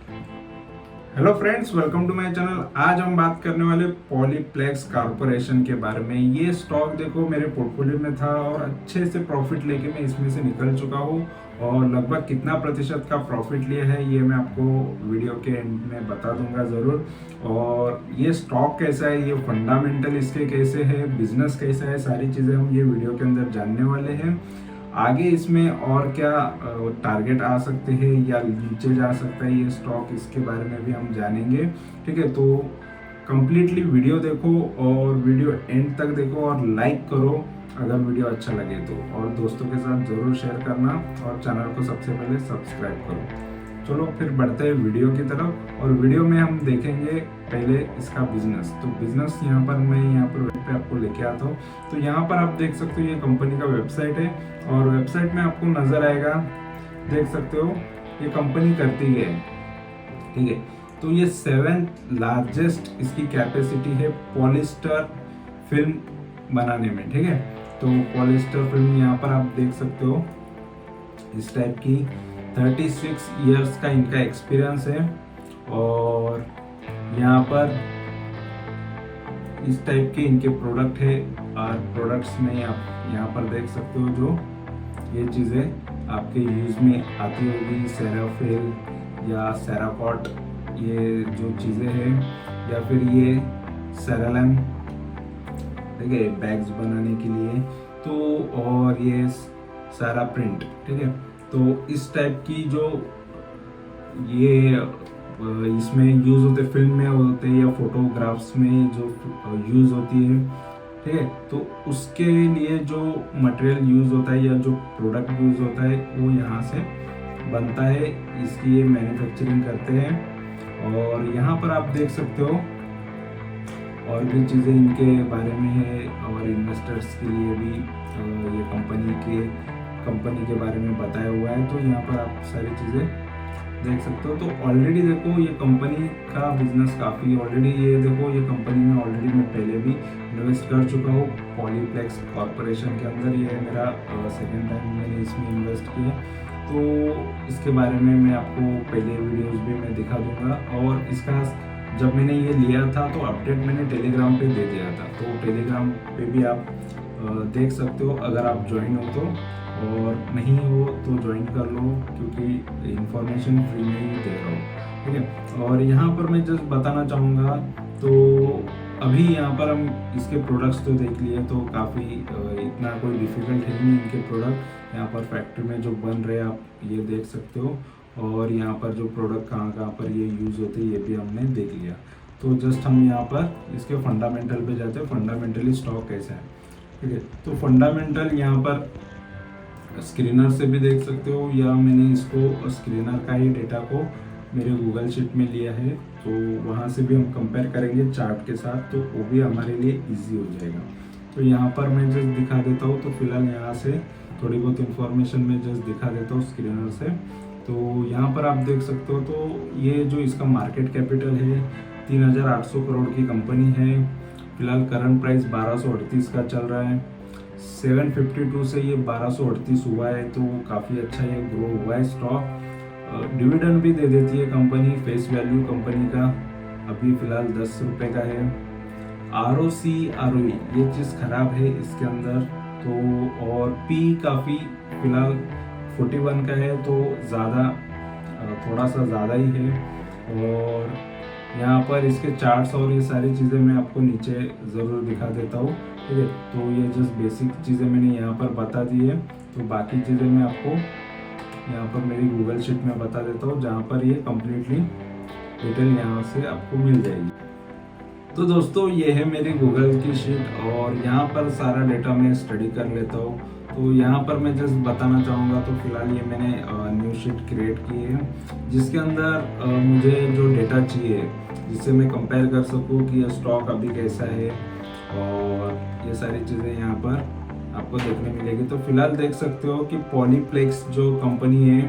Hello friends, welcome to my channel. आज हम बात करने वाले पॉलीप्लेक्स कॉरपोरेशन के बारे में। ये स्टॉक देखो मेरे पोर्टफोलियो में था और अच्छे से प्रॉफिट लेके मैं इसमें से निकल चुका हूँ। और लगभग कितना प्रतिशत का प्रॉफिट लिया है ये मैं आपको वीडियो के एंड में बता दूंगा ज़रूर। और ये स्टॉक कैसा है, ये फंडामेंटल इसके कैसे है, बिजनेस कैसा है, सारी चीज़ें हम ये वीडियो के अंदर जानने वाले हैं। आगे इसमें और क्या टारगेट आ सकते हैं या नीचे जा सकता है ये स्टॉक, इसके बारे में भी हम जानेंगे। ठीक है, तो कंप्लीटली वीडियो देखो और वीडियो एंड तक देखो और लाइक करो अगर वीडियो अच्छा लगे तो, और दोस्तों के साथ ज़रूर शेयर करना और चैनल को सबसे पहले सब्सक्राइब करो। चलो फिर बढ़ते हैं वीडियो की तरफ। और वीडियो में हम देखेंगे पहले इसका बिजनेस। तो बिजनेस मैं यहाँ पर वेब पे आपको लेके आता हूँ। तो यहाँ पर आप देख सकते हो ये कंपनी का वेबसाइट है और वेबसाइट में आपको नजर आएगा, देख सकते हो ये कंपनी करती है। ठीक है, तो ये 7th लार्जेस्ट इसकी कैपेसिटी है पॉलिस्टर फिल्म बनाने में। ठीक है, तो पॉलिस्टर फिल्म यहाँ पर आप देख सकते हो इस टाइप की 36 इयर्स का इनका एक्सपीरियंस है। और यहाँ पर इस टाइप के इनके प्रोडक्ट है और प्रोडक्ट्स में आप यहाँ पर देख सकते हो जो ये चीज़ें आपके यूज़ में आती होगी, सेराफिल या सेराकॉट, ये जो चीज़ें हैं, या फिर ये सेरालम, ठीक है, बैग्स बनाने के लिए। तो और ये सारा प्रिंट, ठीक है। तो इस टाइप की जो ये इसमें यूज़ होते, फिल्म में होते हैं या फोटोग्राफ्स में जो यूज़ होती है, ठीक है, तो उसके लिए जो मटेरियल यूज़ होता है या जो प्रोडक्ट यूज़ होता है वो यहाँ से बनता है, इसकी ये मैन्युफैक्चरिंग करते हैं। और यहाँ पर आप देख सकते हो और भी चीज़ें इनके बारे में है और इन्वेस्टर्स के लिए भी ये कंपनी के बारे में बताया हुआ है। तो यहाँ पर आप सारी चीज़ें देख सकते हो। तो ऑलरेडी देखो ये कंपनी का बिजनेस काफ़ी ऑलरेडी, ये देखो ये कंपनी में ऑलरेडी मैं पहले भी इन्वेस्ट कर चुका हूँ पॉलीप्लेक्स कॉरपोरेशन के अंदर। ये है मेरा सेकेंड टाइम मैंने इसमें इन्वेस्ट किया। तो इसके बारे में मैं आपको पहले वीडियोस भी मैं दिखा दूंगा। और इसका जब मैंने ये लिया था तो अपडेट मैंने टेलीग्राम पे दे दिया था, तो टेलीग्राम पे भी आप देख सकते हो अगर आप ज्वाइन हो तो, और नहीं हो तो ज्वाइन कर लो क्योंकि इंफॉर्मेशन फ्री में ही दे रहा हूँ। ठीक है, और यहाँ पर मैं जस्ट बताना चाहूँगा, तो अभी यहाँ पर हम इसके प्रोडक्ट्स तो देख लिए, तो काफ़ी इतना कोई डिफिकल्ट है नहीं इनके प्रोडक्ट। यहाँ पर फैक्ट्री में जो बन रहे आप ये देख सकते हो, और यहाँ पर जो प्रोडक्ट कहाँ कहाँ पर ये यूज़ होते हैं ये भी हमने देख लिया। तो जस्ट हम यहाँ पर इसके फंडामेंटल पे जाते हैं, फंडामेंटली स्टॉक कैसा है। ठीक है, तो फंडामेंटल यहाँ पर स्क्रीनर से भी देख सकते हो, या मैंने इसको स्क्रीनर का ही डेटा को मेरे गूगल शीट में लिया है, तो वहाँ से भी हम कंपेयर करेंगे चार्ट के साथ, तो वो भी हमारे लिए इजी हो जाएगा। तो यहाँ पर मैं जस्ट दिखा देता हूँ। तो फिलहाल यहाँ से थोड़ी बहुत इंफॉर्मेशन मैं जस्ट दिखा देता हूँ स्क्रीनर से। तो यहाँ पर आप देख सकते हो, तो ये जो इसका मार्केट कैपिटल है 3800 करोड़ की कंपनी है। फिलहाल करंट प्राइस 1238 का चल रहा है। 752 से ये 1238 हुआ है, तो काफ़ी अच्छा ये ग्रो हुआ है स्टॉक। डिविडेंड भी दे देती है कंपनी। फेस वैल्यू कंपनी का अभी फिलहाल 10 रुपये का है। ROC ROE ये चीज़ खराब है इसके अंदर, तो और P काफ़ी फिलहाल 41 का है, तो ज़्यादा थोड़ा सा ज़्यादा ही है। और यहाँ पर इसके चार्ट्स और ये सारी चीज़ें मैं आपको नीचे ज़रूर दिखा देता हूँ। ठीक है, तो ये जस्ट बेसिक चीज़ें मैंने यहाँ पर बता दी है, तो बाकी चीज़ें मैं आपको यहाँ पर मेरी गूगल शीट में बता देता हूँ, जहाँ पर ये कम्प्लीटली डिटेल यहाँ से आपको मिल जाएगी। तो दोस्तों ये है मेरी गूगल की शीट और यहाँ पर सारा डेटा मैं स्टडी कर लेता हूँ। तो यहाँ पर मैं जस्ट बताना चाहूँगा, तो फिलहाल ये मैंने न्यू शीट क्रिएट की है जिसके अंदर मुझे जो डेटा चाहिए जिससे मैं कंपेयर कर सकूँ कि ये स्टॉक अभी कैसा है, और ये सारी चीज़ें यहाँ पर आपको देखने मिलेगी। तो फिलहाल देख सकते हो कि पॉलीप्लेक्स जो कंपनी है,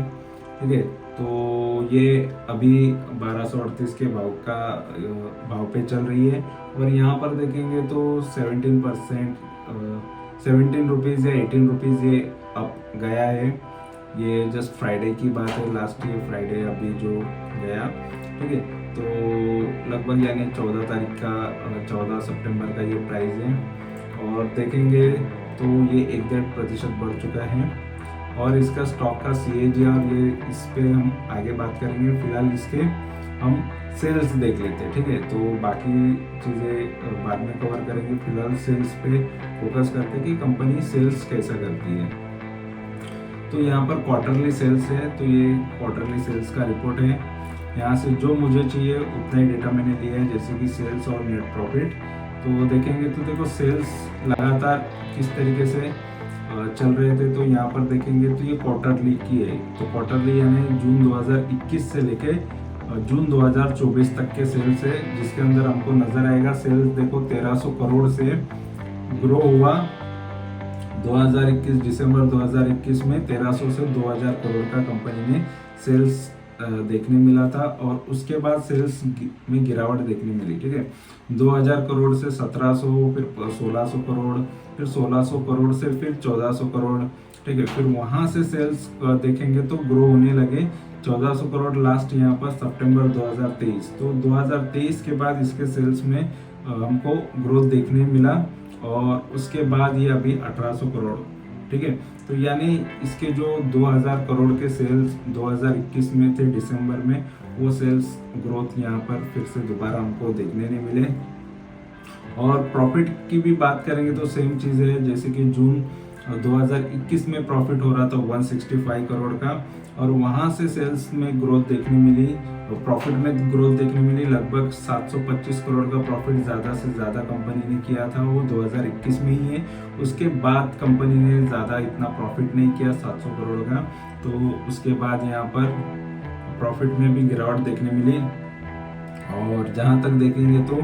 ठीक है, तो ये अभी 1238 के भाव पे चल रही है। और यहाँ पर देखेंगे तो 17% 17 रुपीज़ या 18 रुपीज़ ये अप गया है। ये जस्ट फ्राइडे की बात है, लास्ट ईयर फ्राइडे अभी जो गया, ठीक है। तो लगभग यानी 14 तारीख का 14 सितंबर का ये प्राइस है, और देखेंगे तो ये 1.5% बढ़ चुका है। और इसका स्टॉक का CAGR ये इस पे हम आगे बात करेंगे, फिलहाल इसके हम सेल्स देख लेते हैं, ठीक है। तो बाकी चीज़ें बाद में कवर करेंगे, फिलहाल सेल्स पे फोकस करते हैं कि कंपनी सेल्स कैसा करती है। तो यहाँ पर क्वार्टरली सेल्स है, तो ये क्वार्टरली सेल्स का रिपोर्ट है। यहाँ से जो मुझे चाहिए उतना ही डेटा मैंने लिया है, जैसे कि सेल्स और नेट प्रॉफिट। तो देखेंगे तो देखो सेल्स लगातार किस तरीके से चल रहे थे, तो यहाँ पर देखेंगे तो ये क्वार्टरली की है। तो क्वार्टरली यानी जून 2021 से लेके जून 2024 तक के सेल्स है, जिसके अंदर हमको नजर आएगा सेल्स देखो 1300 करोड़ से ग्रो हुआ 2021 दिसंबर 2021 में 1300 से 2000 करोड़ का कंपनी ने सेल्स देखने मिला था, और उसके बाद सेल्स में गिरावट देखने मिली, ठीक है। 2000 करोड़ से 1700, फिर 1600 करोड़, फिर 1600 करोड़ से फिर 1400 करोड़, ठीक है। फिर वहां से सेल्स देखेंगे तो ग्रो होने लगे 1400 करोड़ लास्ट यहाँ पर सितंबर 2023। तो 2023 के बाद इसके सेल्स में हमको ग्रोथ देखने मिला, और उसके बाद ये अभी 1800 करोड़, ठीक है। तो यानी इसके जो 2000 करोड़ के सेल्स 2021 में थे दिसंबर में, वो सेल्स ग्रोथ यहाँ पर फिर से दोबारा हमको देखने नहीं मिले। और प्रॉफिट की भी बात करेंगे तो सेम चीज़ है, जैसे कि जून 2021 में प्रॉफिट हो रहा था 165 करोड़ का, और वहाँ से सेल्स में ग्रोथ देखने मिली, प्रॉफिट में ग्रोथ देखने मिली लगभग 725 करोड़ का प्रॉफिट ज़्यादा से ज़्यादा कंपनी ने किया था, वो 2021 में ही है। उसके बाद कंपनी ने ज़्यादा इतना प्रॉफिट नहीं किया 700 करोड़ का, तो उसके बाद यहाँ पर प्रॉफिट में भी गिरावट देखने मिली। और जहाँ तक देखेंगे तो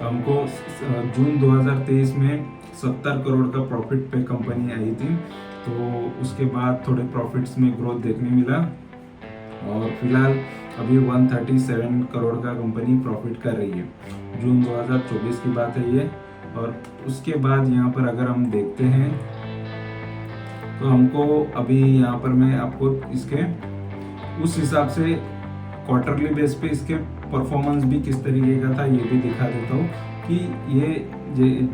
हमको जून 2023 में 70 करोड़ का प्रॉफिट पे कंपनी आई थी, तो उसके बाद थोड़े प्रॉफिट्स में ग्रोथ देखने मिला, और फिलहाल अभी 137 करोड़ का कंपनी प्रॉफिट कर रही है। जून 2024 की बात है ये। और उसके बाद यहाँ पर अगर हम देखते हैं तो हमको अभी यहाँ पर मैं आपको इसके उस हिसाब से क्वार्टरली बेस पे इसके परफॉर्मेंस भी किस तरीके का था ये भी दिखा देता हूँ, कि ये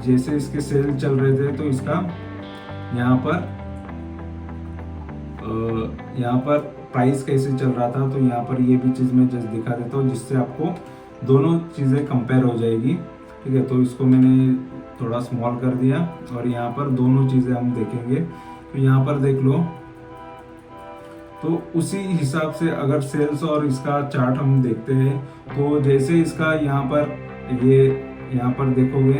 जैसे इसके सेल चल रहे थे तो इसका यहाँ पर प्राइस कैसे चल रहा था, तो यहाँ पर ये भी चीज़ मैं जस्ट दिखा देता हूँ, जिससे आपको दोनों चीज़ें कंपेयर हो जाएगी, ठीक है। तो इसको मैंने थोड़ा स्मॉल कर दिया, और यहाँ पर दोनों चीज़ें हम देखेंगे। तो यहाँ पर देख लो, तो उसी हिसाब से अगर सेल्स और इसका चार्ट हम देखते हैं, तो जैसे इसका यहाँ पर देखोगे,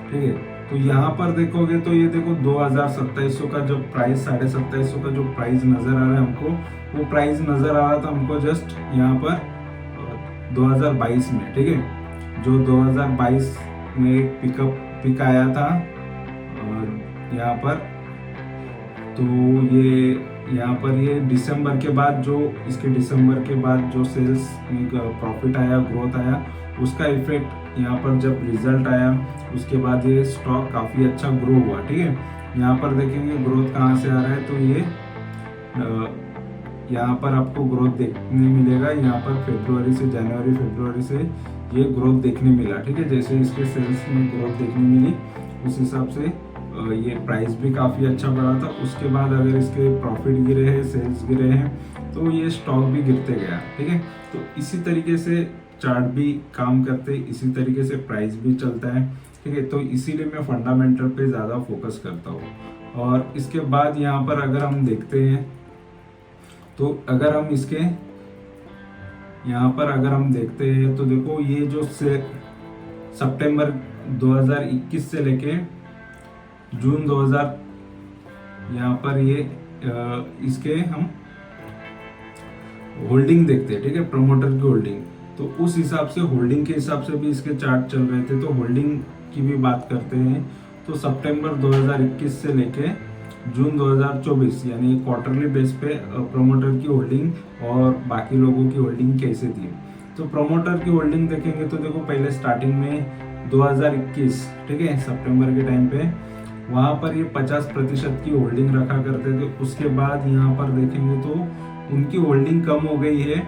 ठीक है। तो यहाँ पर देखोगे तो ये देखो 2700 का जो प्राइस 2750 का जो प्राइस नजर आ रहा है हमको, वो प्राइस नजर आ रहा था हमको जस्ट यहाँ पर 2022 में, ठीक है। जो 2022 में एक पिक आया था यहाँ पर, तो ये यहाँ पर ये दिसंबर के बाद जो सेल्स में प्रॉफिट आया, ग्रोथ आया, उसका इफेक्ट यहाँ पर जब रिजल्ट आया उसके बाद ये स्टॉक काफ़ी अच्छा ग्रो हुआ, ठीक है। यहाँ पर देखेंगे ग्रोथ कहाँ से आ रहा है, तो ये यहाँ पर आपको ग्रोथ देखने मिलेगा, यहाँ पर जनवरी से ये ग्रोथ देखने मिला, ठीक है। जैसे इसके सेल्स में ग्रोथ देखने मिली, उस हिसाब से ये प्राइस भी काफ़ी अच्छा बढ़ा था। उसके बाद अगर इसके प्रॉफिट गिरे हैं, सेल्स गिरे हैं, तो ये स्टॉक भी गिरते गया, ठीक है। तो इसी तरीके से चार्ट भी काम करते, इसी तरीके से प्राइस भी चलता है, ठीक है। तो इसीलिए मैं फंडामेंटल पे ज़्यादा फोकस करता हूँ। और इसके बाद यहाँ पर अगर हम देखते हैं, तो अगर हम इसके यहाँ पर अगर हम देखते हैं, तो देखो ये जो सितंबर 2021 से लेके जून 2000 यहाँ पर ये इसके हम होल्डिंग देखते हैं, ठीक है, प्रमोटर की होल्डिंग। तो उस हिसाब से होल्डिंग के हिसाब से भी इसके चार्ट चल रहे थे। तो होल्डिंग की भी बात करते हैं, तो सितंबर 2021 से लेके जून 2024 यानी क्वार्टरली बेस पे प्रमोटर की होल्डिंग और बाकी लोगों की होल्डिंग कैसे थी। तो प्रमोटर की होल्डिंग देखेंगे तो देखो पहले स्टार्टिंग में 2021, ठीक है, सितंबर के टाइम पे वहाँ पर ये 50% की होल्डिंग रखा करते थे। उसके बाद यहाँ पर देखेंगे तो उनकी होल्डिंग कम हो गई है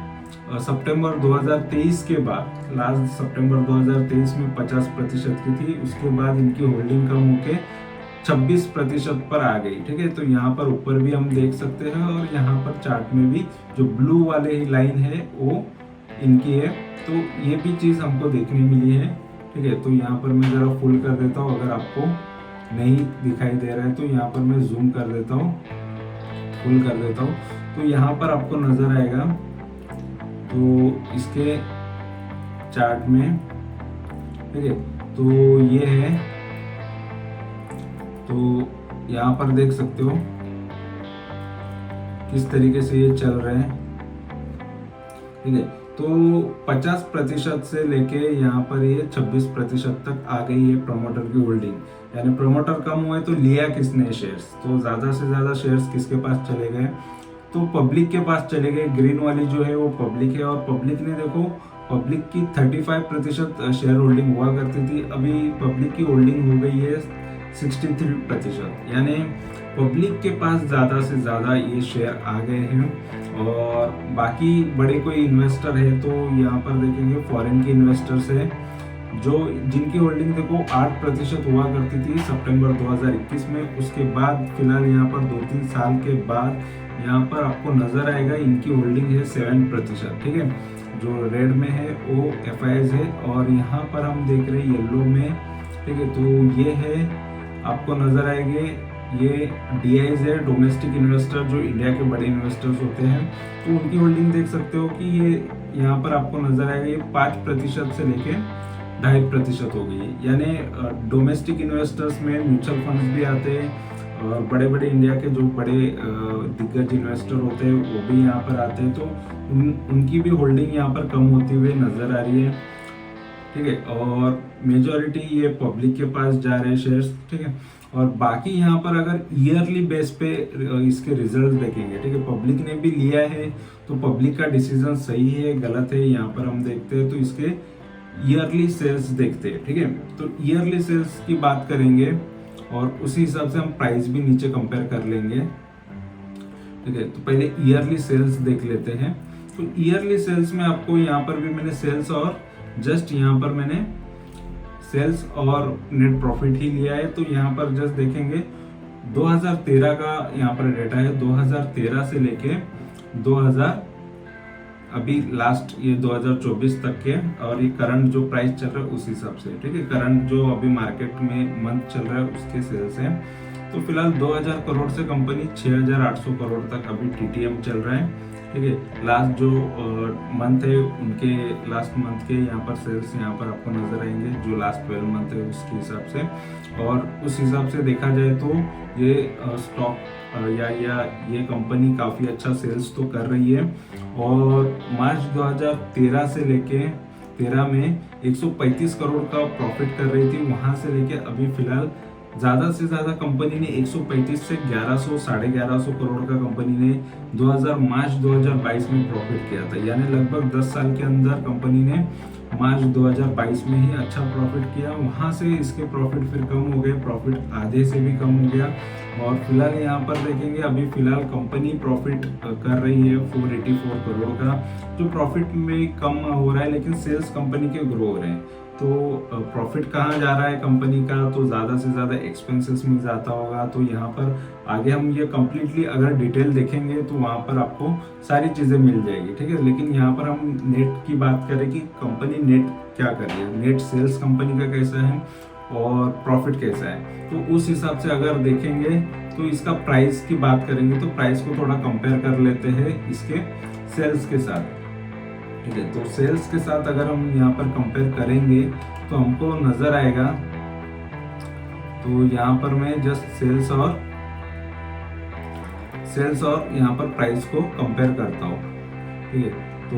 सितंबर 2023 के बाद। लास्ट सितंबर 2023 में 50% की थी, उसके बाद इनकी होल्डिंग कम होके 26% पर आ गई। ठीक है, तो यहाँ पर ऊपर भी हम देख सकते हैं और यहाँ पर चार्ट में भी जो ब्लू वाले ही लाइन है वो इनकी है। तो ये भी चीज़ हमको देखने मिली है। ठीक है, तो यहाँ पर मैं ज़रा फुल कर देता हूँ, अगर आपको नहीं दिखाई दे रहा है तो यहाँ पर मैं जूम कर देता हूँ, फुल कर देता हूँ, तो यहाँ पर आपको नज़र आएगा। तो इसके चार्ट में, ठीक है, तो ये है, तो यहाँ पर देख सकते हो किस तरीके से ये चल रहे हैं। ठीक है, तो 50% से लेके यहाँ पर ये 26% तक आ गई है प्रमोटर की होल्डिंग। यानी प्रमोटर कम हुए तो लिया किसने शेयर्स, तो ज्यादा से ज्यादा शेयर्स किसके पास चले गए, तो पब्लिक के पास चले गए। ग्रीन वाली जो है वो पब्लिक है, और पब्लिक ने देखो, पब्लिक की 35% शेयर होल्डिंग हुआ करती थी, अभी पब्लिक की होल्डिंग हो गई है 63%। यानी पब्लिक के पास ज़्यादा से ज़्यादा ये शेयर आ गए हैं। और बाकी बड़े कोई इन्वेस्टर है तो यहाँ पर देखेंगे फॉरेन के इन्वेस्टर्स है, जो जिनकी होल्डिंग देखो 8% हुआ करती थी सितंबर 2021 में। उसके बाद फिलहाल यहाँ पर 2-3 साल के बाद यहाँ पर आपको नजर आएगा इनकी होल्डिंग है 7%। ठीक है, जो रेड में है वो FIs है, और यहाँ पर हम देख रहे हैं येलो में। ठीक है, तो ये है, आपको नजर आएंगे ये DIs है, डोमेस्टिक इन्वेस्टर, जो इंडिया के बड़े इन्वेस्टर्स होते हैं। तो उनकी होल्डिंग देख सकते हो कि ये यहाँ पर आपको नजर आएगा ये 5% से लेके 2.5% हो गई। यानी डोमेस्टिक इन्वेस्टर्स में म्यूचुअल फंड्स भी आते हैं, और बड़े बड़े इंडिया के जो बड़े दिग्गज इन्वेस्टर होते हैं वो भी यहाँ पर आते हैं। तो उनकी भी होल्डिंग यहाँ पर कम होती हुई नजर आ रही है। ठीक है, और मेजॉरिटी ये पब्लिक के पास जा रहे हैं शेयर्स। ठीक है, और बाकी यहाँ पर अगर ईयरली बेस पे इसके रिजल्ट देखेंगे, ठीक है, पब्लिक ने भी लिया है तो पब्लिक का डिसीजन सही है गलत है यहाँ पर हम देखते हैं। तो इसके ईयरली सेल्स देखते हैं। ठीक है, तो ईयरली सेल्स की बात करेंगे और उसी हिसाब से हम प्राइस भी नीचे कंपेयर कर लेंगे। ठीक है, तो पहले ईयरली सेल्स देख लेते हैं। तो ईयरली सेल्स में आपको यहाँ पर भी मैंने सेल्स और जस्ट यहाँ पर मैंने सेल्स और नेट प्रॉफिट ही लिया है। तो यहाँ पर जस्ट देखेंगे 2013 का यहाँ पर डेटा है, 2013 से लेके 2000 अभी लास्ट ये 2024 तक के, और ये करंट जो प्राइस चल रहा है उस हिसाब से। ठीक है, करंट जो अभी मार्केट में मंथ चल रहा है उसके सेल्स है। तो फिलहाल 2000 करोड़ से कंपनी 6800 करोड़ तक अभी TTM चल रहा है। ठीक है, लास्ट जो मंथ है उनके लास्ट मंथ के यहाँ पर सेल्स यहाँ पर आपको नजर आएंगे, जो लास्ट 12 मंथ है उसके हिसाब से। और उस हिसाब से देखा जाए तो ये स्टॉक या ये कंपनी काफ़ी अच्छा सेल्स तो कर रही है। और मार्च 2013 से लेके 13 में 135 करोड़ का प्रॉफिट कर रही थी, वहां से लेके अभी फिलहाल ज़्यादा से ज़्यादा कंपनी ने 135 से 1100 1150 करोड़ का कंपनी ने मार्च 2022 में प्रॉफिट किया था। यानी लगभग 10 साल के अंदर कंपनी ने मार्च 2022 में ही अच्छा प्रॉफिट किया। वहाँ से इसके प्रॉफिट फिर कम हो गए, प्रॉफिट आधे से भी कम हो गया। और फिलहाल यहाँ पर देखेंगे अभी फिलहाल कंपनी प्रॉफिट कर रही है 484 करोड़ का, जो प्रॉफिट में कम हो रहा है लेकिन सेल्स कंपनी के ग्रो हो रहे हैं। तो प्रॉफिट कहाँ जा रहा है कंपनी का, तो ज़्यादा से ज़्यादा एक्सपेंसेस में जाता होगा। तो यहाँ पर आगे हम ये कम्प्लीटली अगर डिटेल देखेंगे तो वहाँ पर आपको सारी चीज़ें मिल जाएगी। ठीक है, लेकिन यहाँ पर हम नेट की बात करें कि कंपनी नेट क्या कर रही है, नेट सेल्स कंपनी का कैसा है और प्रॉफिट कैसा है, तो उस हिसाब से अगर देखेंगे तो इसका प्राइस की बात करेंगे तो प्राइस को थोड़ा कंपेयर कर लेते हैं इसके सेल्स के साथ। ठीक है, तो सेल्स के साथ अगर हम यहाँ पर कंपेयर करेंगे तो हमको नजर आएगा, तो यहाँ पर मैं जस्ट सेल्स और यहाँ पर प्राइस को कंपेयर करता हूँ। ठीक है, तो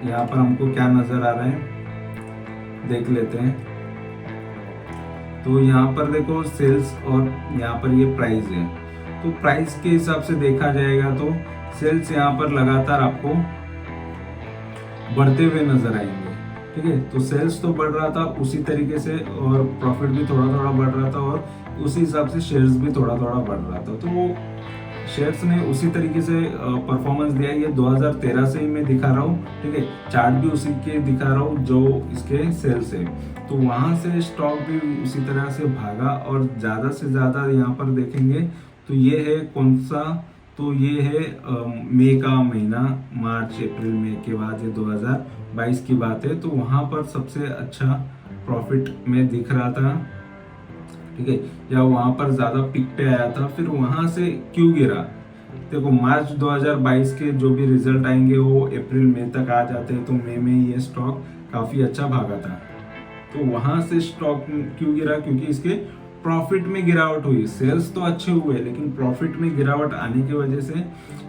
यहाँ पर हमको क्या नजर आ रहा है देख लेते हैं। तो यहाँ पर देखो सेल्स और यहाँ पर ये प्राइस है, तो प्राइस के हिसाब से देखा जाएगा तो सेल्स यहाँ पर लगातार आपको बढ़ते हुए नजर आएंगे। ठीक है, तो सेल्स तो बढ़ रहा था उसी तरीके से और प्रॉफिट भी थोड़ा थोड़ा बढ़ रहा था, और उस हिसाब से शेयर्स भी थोड़ा थोड़ा बढ़ रहा था। तो वो शेयर्स ने उसी तरीके से परफॉर्मेंस दिया। ये 2013 से ही मैं दिखा रहा हूँ, ठीक है, चार्ट भी उसी के दिखा रहा हूँ जो इसके सेल्स है। तो वहाँ से स्टॉक भी उसी तरह से भागा और ज़्यादा से ज़्यादा यहाँ पर देखेंगे तो ये है कौन सा, तो ये है मई का महीना, मार्च अप्रैल मई के बाद ये 2022 की बात है। तो वहाँ पर सबसे अच्छा प्रॉफिट में दिख रहा था, ठीक है, या वहां पर ज्यादा पिक पे आया था। फिर वहां से क्यों गिरा, देखो मार्च 2022 के जो भी रिजल्ट आएंगे वो अप्रैल मई तक आ जाते हैं। तो मई में ये स्टॉक काफी अच्छा भागा था। तो वहां से स्टॉक क्यों गिरा, क्योंकि इसके प्रॉफिट में गिरावट हुई। सेल्स तो अच्छे हुए लेकिन प्रॉफिट में गिरावट आने की वजह से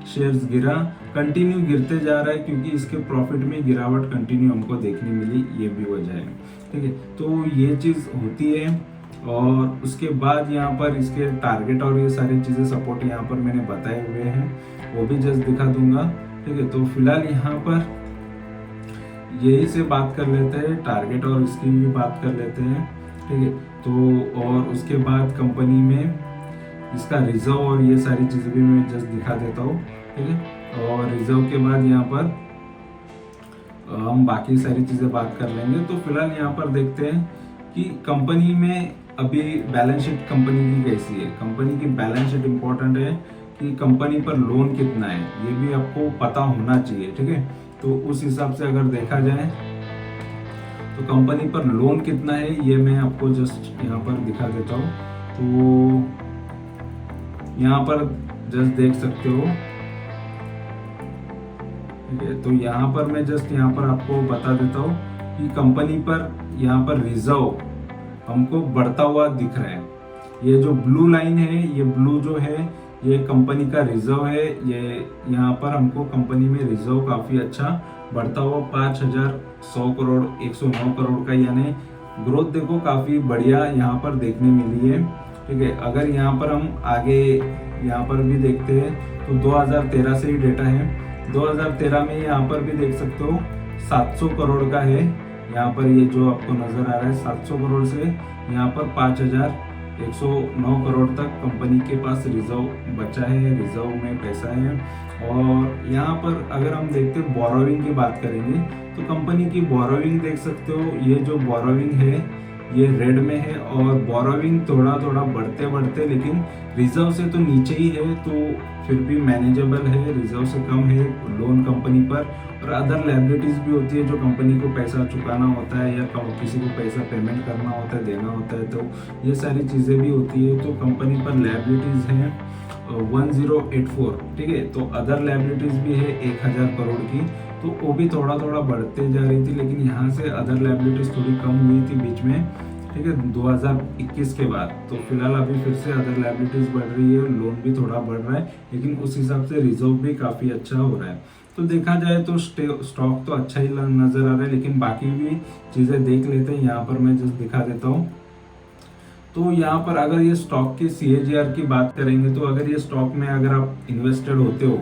शेयर्स गिरा, कंटिन्यू गिरते जा रहा है क्योंकि इसके प्रॉफिट में गिरावट कंटिन्यू हमको देखने मिली, ये भी वजह है, ठीक है। तो ये चीज होती है। और उसके बाद यहाँ पर इसके टारगेट और ये सारी चीजें सपोर्ट यहाँ पर मैंने बताए हुए हैं, वो भी जस्ट दिखा दूंगा, ठीक है। तो फिलहाल यहाँ पर यही से बात कर लेते हैं, टारगेट और इसकी भी बात कर लेते हैं, ठीक है। तो और उसके बाद कंपनी में इसका रिजर्व और ये सारी चीजें भी मैं जस्ट दिखा देता हूँ, ठीक है। और रिजर्व के बाद यहाँ पर हम बाकी सारी चीजें बात कर लेंगे। तो फिलहाल यहाँ पर देखते हैं कि कंपनी में अभी बैलेंस शीट कंपनी की कैसी है। कंपनी की बैलेंस शीट इंपॉर्टेंट है कि कंपनी पर लोन कितना है, ये भी आपको पता होना चाहिए, ठीक है। तो उस हिसाब से अगर देखा जाए तो कंपनी पर लोन कितना है ये मैं आपको जस्ट यहाँ पर दिखा देता हूँ। तो यहाँ पर जस्ट देख सकते हो, ठीक है। तो यहाँ पर मैं जस्ट यहाँ पर आपको बता देता हूँ कि कंपनी पर यहाँ पर रिजर्व हमको बढ़ता हुआ दिख रहा है। ये जो ब्लू लाइन है, ये ब्लू जो है ये कंपनी का रिजर्व है। ये यहाँ पर हमको कंपनी में रिजर्व काफी अच्छा बढ़ता हुआ 5100 करोड़ 109 करोड़ का, यानी ग्रोथ देखो काफी बढ़िया यहाँ पर देखने मिली है, ठीक है। अगर यहाँ पर हम आगे यहाँ पर भी देखते हैं तो 2013 से ही डेटा है। 2013 में यहाँ पर भी देख सकते हो 700 करोड़ का है। यहाँ पर ये जो आपको नजर आ रहा है 700 करोड़ से यहाँ पर 5109 करोड़ तक कंपनी के पास रिजर्व बचा है, रिजर्व में पैसा है। और यहाँ पर अगर हम देखते हैं बोरोविंग की बात करेंगे तो कंपनी की बोरोविंग देख सकते हो, ये जो बोरोविंग है ये रेड में है और बोरोविंग थोड़ा थोड़ा बढ़ते बढ़ते लेकिन रिजर्व से तो नीचे ही है, तो फिर भी मैनेजेबल है, रिजर्व से कम है लोन कंपनी पर। और अदर लायबिलिटीज भी होती है जो कंपनी को पैसा चुकाना होता है या किसी को पैसा पेमेंट करना होता है, देना होता है, तो ये सारी चीज़ें भी होती है। तो कंपनी पर लायबिलिटीज हैं 1084, ठीक है। तो अदर लायबिलिटीज भी है 1000 करोड़ की, तो वो भी थोड़ा थोड़ा बढ़ते जा रही थी, लेकिन यहाँ से अदर लायबिलिटीज थोड़ी कम हुई थी बीच में, ठीक है, 2021 के बाद। तो फिलहाल अभी फिर से अदर लायबिलिटीज बढ़ रही है, लोन भी थोड़ा बढ़ रहा है, लेकिन उस हिसाब से रिजर्व भी काफी अच्छा हो रहा है। तो देखा जाए तो स्टॉक तो अच्छा ही नजर आ रहा है, लेकिन बाकी भी चीजें देख लेते हैं। यहाँ पर मैं जस्ट दिखा देता हूँ। तो यहाँ पर अगर ये स्टॉक के CAGR की बात करेंगे तो अगर ये स्टॉक में अगर आप इन्वेस्टेड होते हो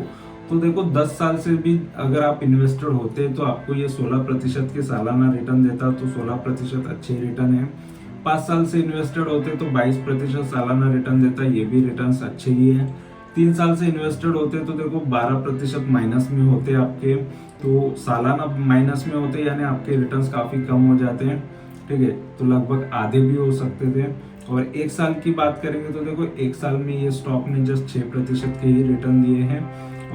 तो देखो 10 साल से भी अगर आप इन्वेस्टेड होते हैं तो आपको ये 16% के सालाना रिटर्न देता, तो 16% अच्छे रिटर्न है। 5 साल से इन्वेस्टेड होते तो 22% सालाना रिटर्न देता, ये भी रिटर्न अच्छे ही है। 3 साल से इन्वेस्टेड होते तो देखो 12% माइनस में होते आपके, तो सालाना माइनस में होते यानी आपके रिटर्न्स काफी कम हो जाते हैं, ठीक है। तो लगभग आधे भी हो सकते थे। और 1 साल की बात करेंगे तो देखो 1 साल में ये स्टॉक ने जस्ट 6% के ही रिटर्न दिए हैं।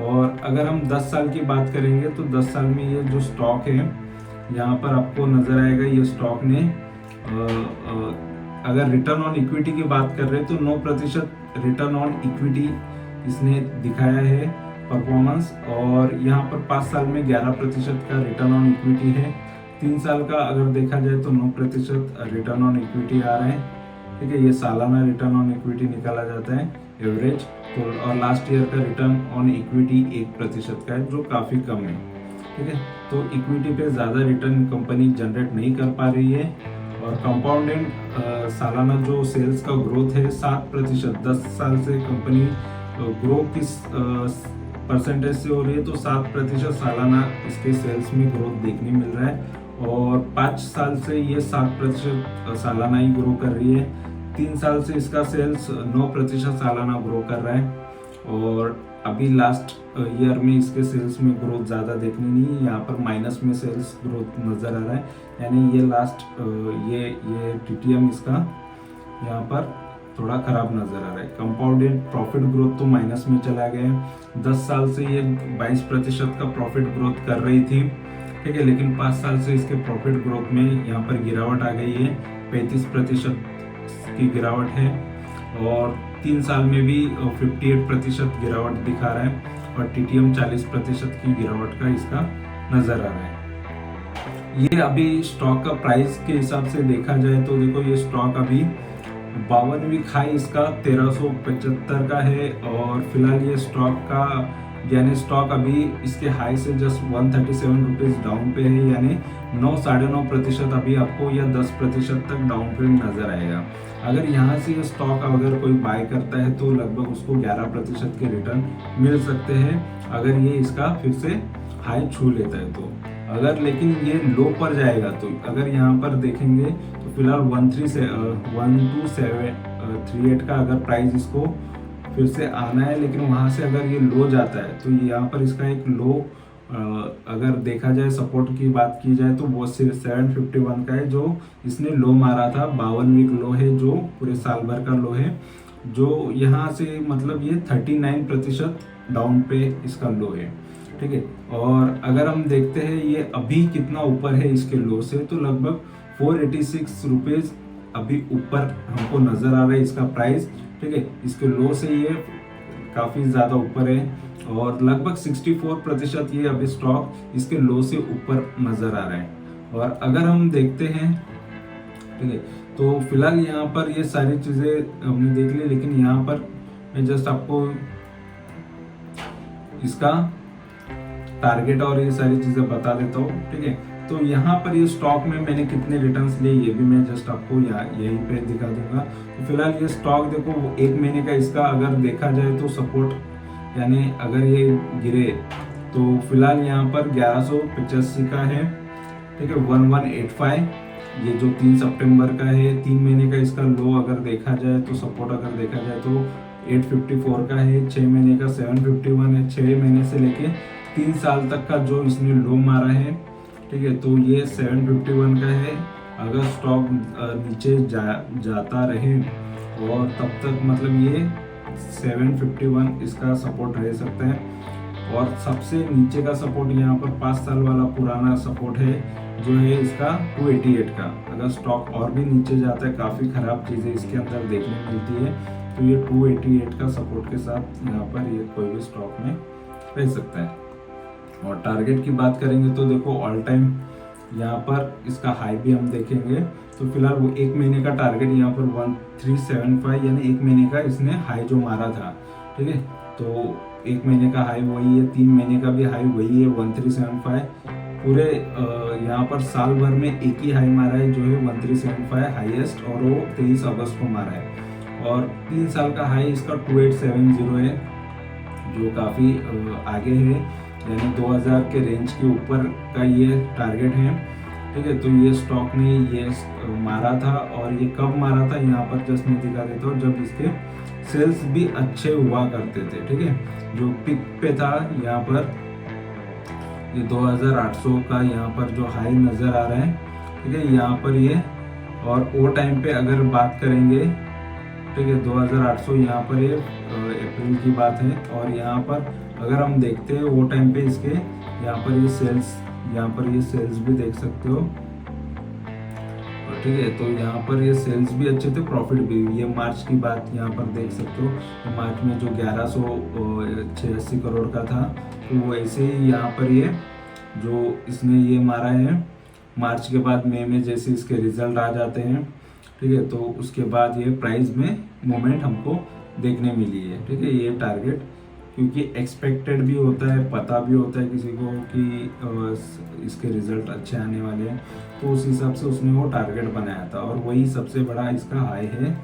और अगर हम 10 साल की बात करेंगे तो 10 साल में ये जो स्टॉक है यहाँ पर आपको नजर आएगा, ये स्टॉक ने अगर रिटर्न ऑन इक्विटी की बात कर रहे हैं तो 9% रिटर्न ऑन इक्विटी इसने दिखाया है परफॉर्मेंस। और यहाँ पर 5 साल में 11% का रिटर्न ऑन इक्विटी है। 3 साल का अगर देखा जाए तो 9% रिटर्न ऑन इक्विटी आ रहा है, ठीक है। ये सालाना रिटर्न ऑन इक्विटी निकाला जाता है एवरेज। तो और लास्ट ईयर का रिटर्न ऑन इक्विटी 1% का है, जो काफी कम है, ठीक है। तो इक्विटी पे ज्यादा रिटर्न कंपनी जनरेट नहीं कर पा रही है। और कंपाउंडेड सालाना जो सेल्स का ग्रोथ है 7%, 10 साल से कंपनी ग्रो किस परसेंटेज से हो रही है तो 7% सालाना इसके सेल्स में ग्रोथ देखने मिल रहा है। और 5 साल से ये 7% सालाना ही ग्रो कर रही है। 3 साल से इसका सेल्स 9% सालाना ग्रो कर रहा है और अभी लास्ट ईयर में इसके सेल्स में ग्रोथ ज़्यादा देखनी नहीं है, यहाँ पर माइनस में सेल्स ग्रोथ नज़र आ रहा है। यानी ये लास्ट ये TTM इसका यहाँ पर थोड़ा खराब नज़र आ रहा है। कंपाउंडेड प्रॉफिट ग्रोथ तो माइनस में चला गया है। 10 साल से ये 22% का प्रॉफिट ग्रोथ कर रही थी, ठीक है, लेकिन 5 साल से इसके प्रॉफिट ग्रोथ में यहाँ पर गिरावट आ गई है, 35% की गिरावट है और 3 साल में भी 58% गिरावट दिखा रहा है और TTM 40% की गिरावट का इसका नज़र आ रहा है। ये अभी स्टॉक का प्राइस के हिसाब से देखा जाए तो देखो ये स्टॉक अभी 52 वीक हाई इसका 1375 का है और फिलहाल ये स्टॉक का यानी स्टॉक अभी इसके हाई से जस्ट 137 रुपीज़ डाउन पे है, यानी 9-9.5% अभी आपको या 10% तक डाउन ट्रेंड नजर आएगा। अगर यहाँ से ये स्टॉक अगर कोई बाय करता है तो लगभग उसको 11% के रिटर्न मिल सकते हैं अगर ये इसका फिर से हाई छू लेता है तो। अगर लेकिन ये लो पर जाएगा तो अगर यहाँ पर देखेंगे तो फिलहाल 12738 का अगर प्राइस इसको फिर से आना है, लेकिन वहाँ से अगर ये लो जाता है तो यहाँ पर इसका एक लो अगर देखा जाए सपोर्ट की बात की जाए तो वो सिर्फ 751 का है जो इसने लो मारा था। 52 वीक लो है जो पूरे साल भर का लो है, जो यहाँ से मतलब ये 39% डाउन पे इसका लो है, ठीक है। और अगर हम देखते हैं ये अभी कितना ऊपर है इसके लो से तो लगभग 486 रुपीज़ अभी ऊपर हमको नज़र आ रहा है इसका प्राइस, ठीक है। इसके लो से ये काफ़ी ज़्यादा ऊपर है और लगभग 64% ये अभी स्टॉक इसके लो से ऊपर नज़र आ रहा है। और अगर हम देखते हैं, ठीक है, तो फिलहाल यहाँ पर ये सारी चीज़ें हमने देख ली, लेकिन यहाँ पर मैं जस्ट आपको इसका टारगेट और ये सारी चीज़ें बता देता हूँ, ठीक है। तो यहाँ पर ये स्टॉक में मैंने कितने रिटर्न्स लिए ये भी मैं जस्ट आपको यहीं पे दिखा दूंगा। तो फिलहाल ये स्टॉक देखो 1 महीने का इसका अगर देखा जाए तो सपोर्ट यानी अगर ये गिरे तो फिलहाल यहाँ पर 1185 का है, ठीक है। 1185 ये जो 3 सितंबर का है, 3 महीने का इसका लो अगर देखा जाए तो सपोर्ट अगर देखा जाए तो 854 का है, 6 महीने का 751 है, 6 महीने से लेके 3 साल तक का जो इसने लो मारा है, ठीक है, तो ये 751 का है। अगर स्टॉक नीचे जाता रहे और तब तक मतलब ये 751 इसका सपोर्ट रह सकता है। और सबसे नीचे का सपोर्ट यहाँ पर 5 साल वाला पुराना सपोर्ट है जो है इसका 288 का। अगर स्टॉक और भी नीचे जाता है, काफ़ी ख़राब चीज़ें इसके अंदर देखने मिलती है, तो ये 288 का सपोर्ट के साथ यहाँ पर ये कोई भी स्टॉक में रह सकता है। और टारगेट की बात करेंगे तो देखो ऑल टाइम यहाँ पर इसका हाई भी हम देखेंगे तो फिलहाल वो 1 महीने का टारगेट यहाँ पर 1375 यानी 1 महीने का इसने हाई जो मारा था, ठीक है, तो 1 महीने का हाई वही है, 3 महीने का भी हाई वही है 1375। पूरे यहाँ पर साल भर में एक ही हाई मारा है जो है 1375 हाईएस्ट, और वो 23 अगस्त को मारा है। और 3 साल का हाई इसका 2870 है जो काफ़ी आगे है, यानी 2000 के रेंज के ऊपर का ये टारगेट है, ठीक है। तो ये स्टॉक ने ये मारा था और ये कब मारा था यहाँ पर जस्ट मैं दिखा देता हूँ, जब इसके सेल्स भी अच्छे हुआ करते थे, ठीक है। जो पिक पे था यहाँ पर ये 2800 का यहाँ पर जो हाई नज़र आ रहा है, ठीक है, यहाँ पर ये। और वो टाइम पे अगर बात करेंगे, ठीक है, 2800 यहाँ पर ये अप्रैल की बात है। और यहाँ पर अगर हम देखते हैं वो टाइम पे इसके यहाँ पर ये सेल्स, यहाँ पर ये सेल्स भी देख सकते हो, ठीक है। तो यहाँ पर ये सेल्स भी अच्छे थे, प्रॉफिट भी। ये मार्च की बात यहाँ पर देख सकते हो, मार्च में जो 1186 करोड़ का था, तो वैसे ही यहाँ पर ये जो इसने ये मारा है मार्च के बाद मई में जैसे इसके रिजल्ट आ जाते हैं, ठीक है, तो उसके बाद ये प्राइस में मूवमेंट हमको देखने मिली है, ठीक है। ये टारगेट क्योंकि एक्सपेक्टेड भी होता है, पता भी होता है किसी को कि इसके रिजल्ट अच्छे आने वाले हैं, तो उस हिसाब से उसने वो टारगेट बनाया था और वही सबसे बड़ा इसका हाई है।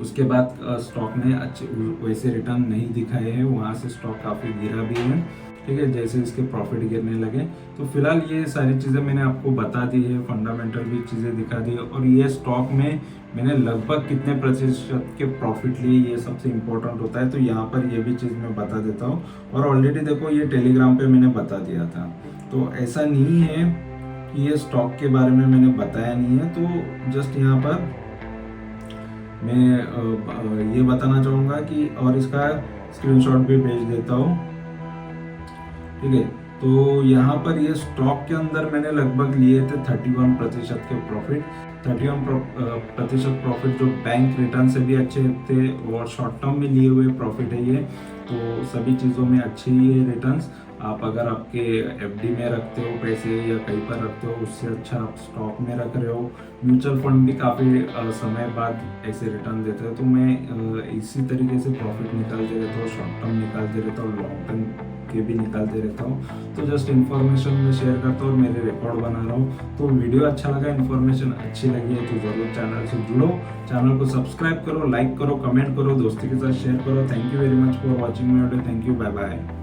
उसके बाद स्टॉक ने अच्छे वैसे रिटर्न नहीं दिखाए हैं, वहाँ से स्टॉक काफ़ी गिरा भी है। ठीक है, जैसे इसके प्रॉफिट गिरने लगे। तो फिलहाल ये सारी चीज़ें मैंने आपको बता दी है, फंडामेंटल भी चीज़ें दिखा दी है, और ये स्टॉक में मैंने लगभग कितने प्रतिशत के प्रॉफिट लिए, ये सबसे इम्पोर्टेंट होता है। तो यहाँ पर ये भी चीज़ मैं बता देता हूँ। और ऑलरेडी देखो ये टेलीग्राम पे मैंने बता दिया था, तो ऐसा नहीं है कि ये स्टॉक के बारे में मैंने बताया नहीं है। तो जस्ट यहाँ पर मैं ये बताना चाहूँगा कि, और इसका स्क्रीनशॉट भी भेज देता हूँ, ठीक है। तो यहाँ पर ये स्टॉक के अंदर मैंने लगभग लिए थे 31% के प्रॉफिट। 31% प्रॉफिट जो बैंक रिटर्न से भी अच्छे थे, और शॉर्ट टर्म में लिए हुए प्रॉफिट है ये। तो सभी चीज़ों में अच्छी ही है रिटर्न्स। आप अगर आपके एफडी में रखते हो पैसे या कहीं पर रखते हो, उससे अच्छा आप स्टॉक में रख रहे हो। म्यूचुअल फंड भी काफ़ी समय बाद ऐसे रिटर्न देते हैं। तो मैं इसी तरीके से प्रॉफिट निकालते रहता हूँ, शॉर्ट टर्म निकालते रहता हूँ, लॉन्ग टर्म के भी निकालते रहता हूँ। तो जस्ट इन्फॉर्मेशन में शेयर करता हूँ और मेरे रिकॉर्ड बना रहा हूँ। तो वीडियो अच्छा लगा, इन्फॉर्मेशन अच्छी लगी है तो ज़रूर चैनल से जुड़ो, चैनल को सब्सक्राइब करो, लाइक करो, कमेंट करो, दोस्तों के साथ शेयर करो। Thank you very much for watching my video. Thank you, bye bye.